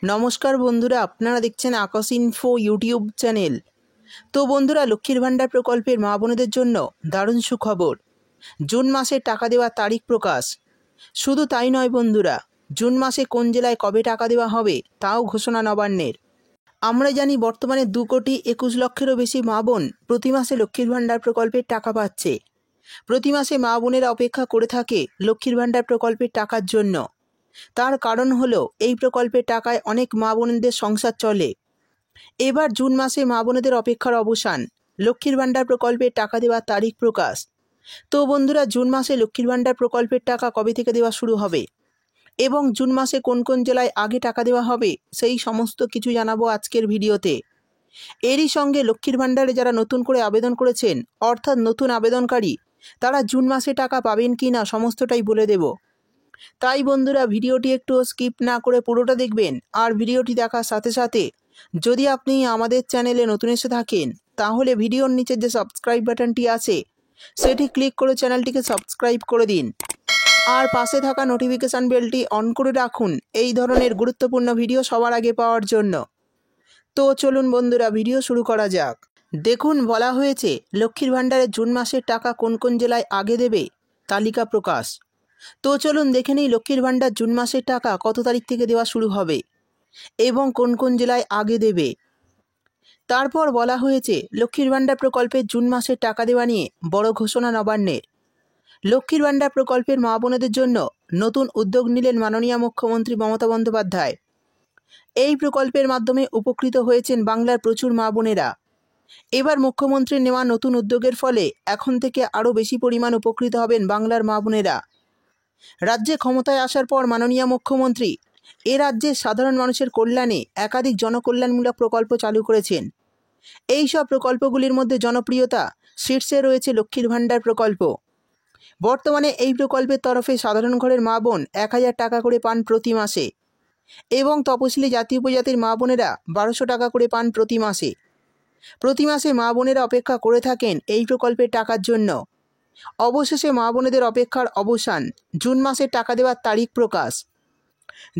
নমস্কার বন্ধুরা, আপনারা দেখছেন আকাশ ইনফো ইউটিউব চ্যানেল। তো বন্ধুরা, লক্ষ্মীর ভাণ্ডার প্রকল্পের মা বোনেদের জন্য দারুণ সুখবর। জুন মাসে টাকা দেওয়ার তারিখ প্রকাশ। শুধু তাই নয় বন্ধুরা, জুন মাসে কোন জেলায় কবে টাকা দেওয়া হবে তাও ঘোষণা নবান্নের। আমরা জানি বর্তমানে 2,21,00,000-এরও বেশি মা বোন প্রতি মাসে লক্ষ্মীর ভাণ্ডার প্রকল্পের টাকা পাচ্ছে। প্রতি মাসে মা বোনেরা অপেক্ষা করে থাকে লক্ষ্মীর ভাণ্ডার প্রকল্পের টাকার জন্য। তার কারণ হলো এই প্রকল্পের টাকায় অনেক মা বোনদের সংসার চলে। এবার জুন মাসে মা বোনেদের অপেক্ষার অবসান, লক্ষ্মীর ভাণ্ডার প্রকল্পের টাকা দেওয়ার তারিখ প্রকাশ। তো বন্ধুরা, জুন মাসে লক্ষ্মীর ভাণ্ডার প্রকল্পের টাকা কবে থেকে দেওয়া শুরু হবে এবং জুন মাসে কোন কোন জেলায় আগে টাকা দেওয়া হবে সেই সমস্ত কিছু জানাবো আজকের ভিডিওতে। এরই সঙ্গে লক্ষ্মীর ভাণ্ডারে যারা নতুন করে আবেদন করেছেন, অর্থাৎ নতুন আবেদনকারী, তারা জুন মাসে টাকা পাবেন কি না সমস্তটাই বলে দেব। তাই বন্ধুরা, ভিডিওটি একটু স্কিপ না করে পুরোটা দেখবেন। আর ভিডিওটি দেখার সাথে সাথে যদি আপনি আমাদের চ্যানেলে নতুন এসে থাকেন, তাহলে ভিডিওর নিচে যে সাবস্ক্রাইব বাটনটি আছে সেটি ক্লিক করে চ্যানেলটিকে সাবস্ক্রাইব করে দিন। আর পাশে থাকা নোটিফিকেশান বেলটি অন করে রাখুন এই ধরনের গুরুত্বপূর্ণ ভিডিও সবার আগে পাওয়ার জন্য। তো চলুন বন্ধুরা, ভিডিও শুরু করা যাক। দেখুন, বলা হয়েছে লক্ষ্মীর ভাণ্ডারে জুন মাসের টাকা কোন কোন জেলায় আগে দেবে তালিকা প্রকাশ। তো চলুন দেখে নিই লক্ষ্মীর ভাণ্ডার জুন মাসের টাকা কত তারিখ থেকে দেওয়া শুরু হবে এবং কোন কোন জেলায় আগে দেবে। তারপর বলা হয়েছে লক্ষ্মীর ভাণ্ডার প্রকল্পের জুন মাসের টাকা দেওয়া নিয়ে বড় ঘোষণা নবান্নের। লক্ষ্মীর ভাণ্ডার প্রকল্পের মা বোনেদের জন্য নতুন উদ্যোগ নিলেন মাননীয় মুখ্যমন্ত্রী মমতা বন্দ্যোপাধ্যায়। এই প্রকল্পের মাধ্যমে উপকৃত হয়েছেন বাংলার প্রচুর মা বোনেরা। এবার মুখ্যমন্ত্রীর নেওয়া নতুন উদ্যোগের ফলে এখন থেকে আরও বেশি পরিমাণ উপকৃত হবেন বাংলার মা বোনেরা। রাজ্যে ক্ষমতায় আসার পর মাননীয় মুখ্যমন্ত্রী এ রাজ্যের সাধারণ মানুষের কল্যাণে একাধিক জনকল্যাণমূলক প্রকল্প চালু করেছেন। এই সব প্রকল্পগুলির মধ্যে জনপ্রিয়তা শীর্ষে রয়েছে লক্ষ্মীর ভাণ্ডার প্রকল্প। বর্তমানে এই প্রকল্পের তরফে সাধারণ ঘরের মা বোন 1,000 টাকা করে পান প্রতি মাসে এবং তপশিলি জাতি উপজাতির মা বোনেরা 1,200 টাকা করে পান প্রতি মাসে। প্রতি মাসে মা বোনেরা অপেক্ষা করে থাকেন এই প্রকল্পের টাকার জন্য। অবশেষে মা বোনেদের অপেক্ষার অবসান, জুন মাসের টাকা দেওয়ার তারিখ প্রকাশ।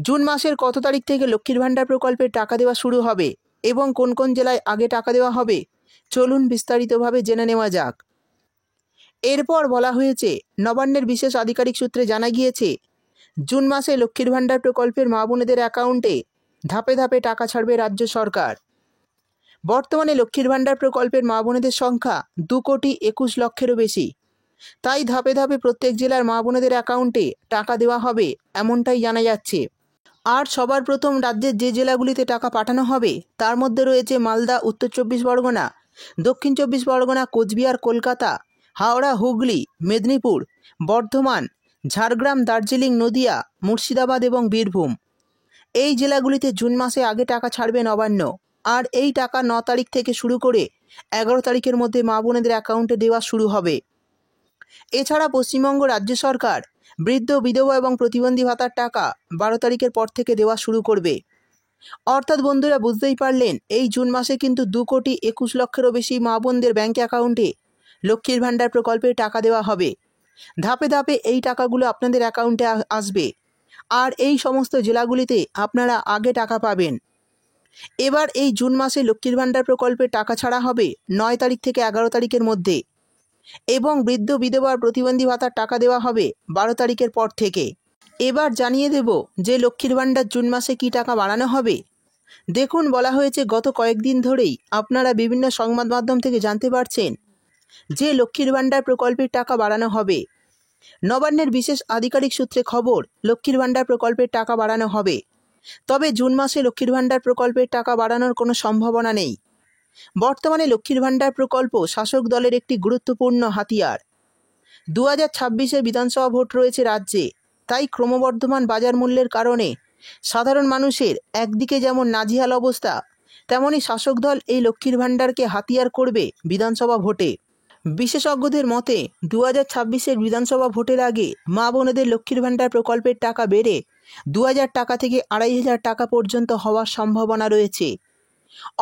জুন মাসের কত তারিখ থেকে লক্ষ্মীর ভাণ্ডার প্রকল্পের টাকা দেওয়া শুরু হবে এবং কোন কোন জেলায় আগে টাকা দেওয়া হবে চলুন বিস্তারিতভাবে জেনে নেওয়া যাক। এরপর বলা হয়েছে, নবান্নের বিশেষ আধিকারিক সূত্রে জানা গিয়েছে জুন মাসে লক্ষ্মীর ভাণ্ডার প্রকল্পের মা বোনেদের অ্যাকাউন্টে ধাপে ধাপে টাকা ছাড়বে রাজ্য সরকার। বর্তমানে লক্ষ্মীর ভাণ্ডার প্রকল্পের মা বোনেদের সংখ্যা 2,21,00,000-এরও বেশি। তাই ধাপে ধাপে প্রত্যেক জেলার মা বোনেদের অ্যাকাউন্টে টাকা দেওয়া হবে এমনটাই জানা যাচ্ছে। আর সবার প্রথম রাজ্যের যে জেলাগুলিতে টাকা পাঠানো হবে তার মধ্যে রয়েছে মালদা, উত্তর 24 পরগনা, দক্ষিণ 24 পরগনা, কোচবিহার, কলকাতা, হাওড়া, হুগলি, মেদিনীপুর, বর্ধমান, ঝাড়গ্রাম, দার্জিলিং, নদিয়া, মুর্শিদাবাদ এবং বীরভূম। এই জেলাগুলিতে জুন মাসে আগে টাকা ছাড়বে নবান্ন। আর এই টাকা 9 তারিখ থেকে শুরু করে 11 তারিখের মধ্যে মা বোনেদের অ্যাকাউন্টে দেওয়া শুরু হবে। এছাড়া পশ্চিমবঙ্গ রাজ্য সরকার বৃদ্ধ, বিধবা এবং প্রতিবন্ধী ভাতার টাকা 12 তারিখের পর থেকে দেওয়া শুরু করবে। অর্থাৎ বন্ধুরা, বুঝতেই পারলেন এই জুন মাসে কিন্তু 2,21,00,000-এরও বেশি মা বোনদের ব্যাঙ্ক অ্যাকাউন্টে লক্ষ্মীর ভাণ্ডার প্রকল্পে টাকা দেওয়া হবে। ধাপে ধাপে এই টাকাগুলো আপনাদের অ্যাকাউন্টে আসবে আর এই সমস্ত জেলাগুলিতে আপনারা আগে টাকা পাবেন। এবার এই জুন মাসে লক্ষ্মীর ভাণ্ডার প্রকল্পে টাকা ছাড়া হবে 9 তারিখ থেকে 11 তারিখের মধ্যে এবং বৃদ্ধ, বিধবা আর প্রতিবন্ধী ভাতার টাকা দেওয়া হবে 12 তারিখের পর থেকে। এবার জানিয়ে দেব যে লক্ষ্মীর ভাণ্ডার জুন মাসে কী টাকা বাড়ানো হবে। দেখুন, বলা হয়েছে গত কয়েকদিন ধরেই আপনারা বিভিন্ন সংবাদ মাধ্যম থেকে জানতে পারছেন যে লক্ষ্মীর ভাণ্ডার প্রকল্পের টাকা বাড়ানো হবে। নবান্নের বিশেষ আধিকারিক সূত্রে খবর, লক্ষ্মীর ভাণ্ডার প্রকল্পের টাকা বাড়ানো হবে। তবে জুন মাসে লক্ষ্মীর ভাণ্ডার প্রকল্পের টাকা বাড়ানোর কোনো সম্ভাবনা নেই। বর্তমানে লক্ষ্মীর ভাণ্ডার প্রকল্প শাসক দলের একটি গুরুত্বপূর্ণ হাতিয়ার। 2026-এ বিধানসভা ভোট রয়েছে রাজ্যে। তাই ক্রমবর্ধমান বাজার মূল্যের কারণে সাধারণ মানুষের একদিকে যেমন নাজেহাল অবস্থা, তেমনি শাসক দল এই লক্ষ্মীর ভাণ্ডারকে হাতিয়ার করবে বিধানসভা ভোটে। বিশেষজ্ঞদের মতে 2026-এর বিধানসভা ভোটের আগে মা বোনেদের লক্ষ্মীর ভাণ্ডার প্রকল্পের টাকা বেড়ে 2,000 টাকা থেকে 2,500 টাকা পর্যন্ত হওয়ার সম্ভাবনা রয়েছে।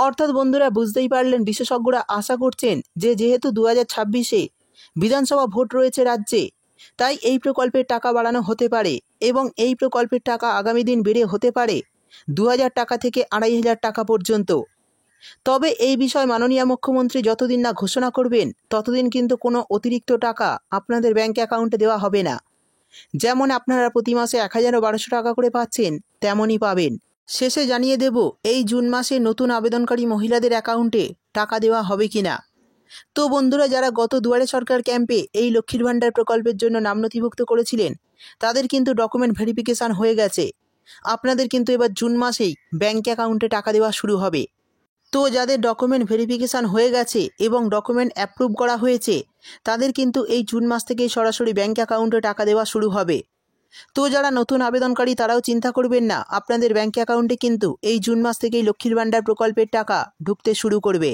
অর্থাৎ বন্ধুরা, বুঝতেই পারলেন, বিশেষজ্ঞরা আশা করছেন যে যেহেতু 2026-এ বিধানসভা ভোট রয়েছে রাজ্যে, তাই এই প্রকল্পের টাকা বাড়ানো হতে পারে এবং এই প্রকল্পের টাকা আগামী দিন বেড়ে হতে পারে ২,০০০ টাকা থেকে ২,৫০০ টাকা পর্যন্ত। তবে এই বিষয় মাননীয় মুখ্যমন্ত্রী যতদিন না ঘোষণা করবেন ততদিন কিন্তু কোনো অতিরিক্ত টাকা আপনাদের ব্যাঙ্ক অ্যাকাউন্টে দেওয়া হবে না। যেমন আপনারা প্রতি মাসে ১,০০০ ও ১,২০০ টাকা করে পাচ্ছেন তেমনই পাবেন। শেষে জানিয়ে দেব এই জুন মাসে নতুন আবেদনকারী মহিলাদের অ্যাকাউন্টে টাকা দেওয়া হবে কিনা। তো বন্ধুরা, যারা গত দুয়ারে সরকার ক্যাম্পে এই লক্ষ্মীর ভাণ্ডার প্রকল্পের জন্য নাম নথিভুক্ত করেছিলেন তাদের কিন্তু ডকুমেন্ট ভেরিফিকেশান হয়ে গেছে। আপনাদের কিন্তু এবার জুন মাসেই ব্যাঙ্ক অ্যাকাউন্টে টাকা দেওয়া শুরু হবে। তো যাদের ডকুমেন্ট ভেরিফিকেশান হয়ে গেছে এবং ডকুমেন্ট অ্যাপ্রুভ করা হয়েছে তাদের কিন্তু এই জুন মাস থেকেই সরাসরি ব্যাঙ্ক অ্যাকাউন্টে টাকা দেওয়া শুরু হবে। তো যারা নতুন আবেদনকারী তারাও চিন্তা করবেন না, আপনাদের ব্যাঙ্ক অ্যাকাউন্টে কিন্তু এই জুন মাস থেকেই লক্ষ্মীর ভাণ্ডার প্রকল্পের টাকা ঢুকতে শুরু করবে।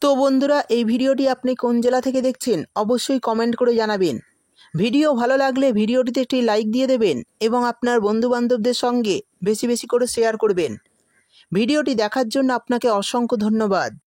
তো বন্ধুরা, এই ভিডিওটি আপনি কোন জেলা থেকে দেখছেন অবশ্যই কমেন্ট করে জানাবেন। ভিডিও ভালো লাগলে ভিডিওটিতে একটি লাইক দিয়ে দেবেন এবং আপনার বন্ধুবান্ধবদের সঙ্গে বেশি বেশি করে শেয়ার করবেন। ভিডিওটি দেখার জন্য আপনাকে অসংখ্য ধন্যবাদ।